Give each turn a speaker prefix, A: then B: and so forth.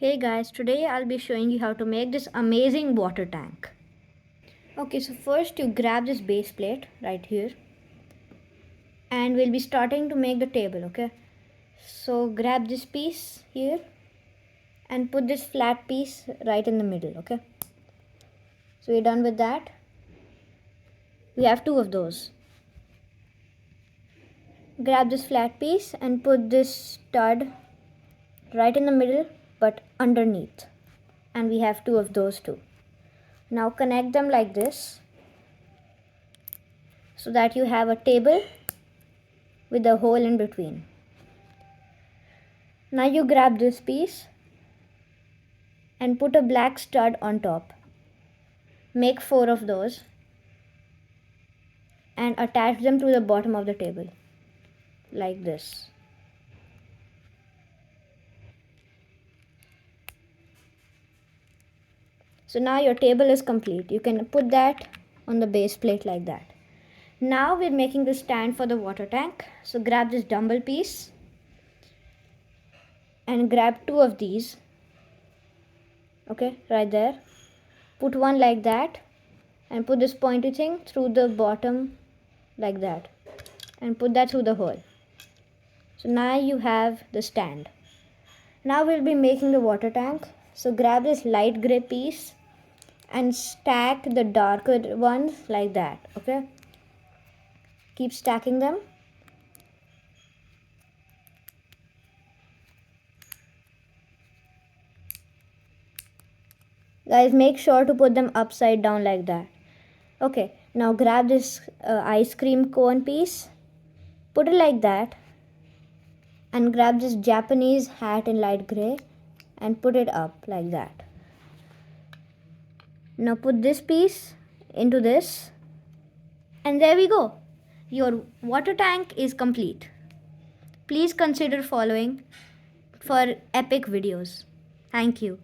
A: Hey guys, today I'll be showing you how to make this amazing water tank. Okay, so first you grab this base plate right here and we'll be starting to make the table, okay? So grab this piece here and put this flat piece right in the middle, okay? So we're done with that. We have two of those. Grab this flat piece and put this stud right in the middle but underneath. And we have two of those too. Now connect them like this so that you have a table with a hole in between. Now you grab this piece and put a black stud on top. Make 4 of those and attach them to the bottom of the table like this. So now your table is complete. You can put that on the base plate like that. Now we're making the stand for the water tank. So grab this dumbbell piece and grab 2 of these. Okay, right there. Put one like that and put this pointy thing through the bottom like that and put that through the hole. So now you have the stand. Now we'll be making the water tank. So grab this light gray piece and stack the darker ones like that, okay? Keep stacking them. Guys, make sure to put them upside down like that. Okay, now grab this ice cream cone piece, put it like that, and grab this Japanese hat in light gray and put it up like that. Now put this piece into this, and there we go. Your water tank is complete. Please consider following for epic videos. Thank you.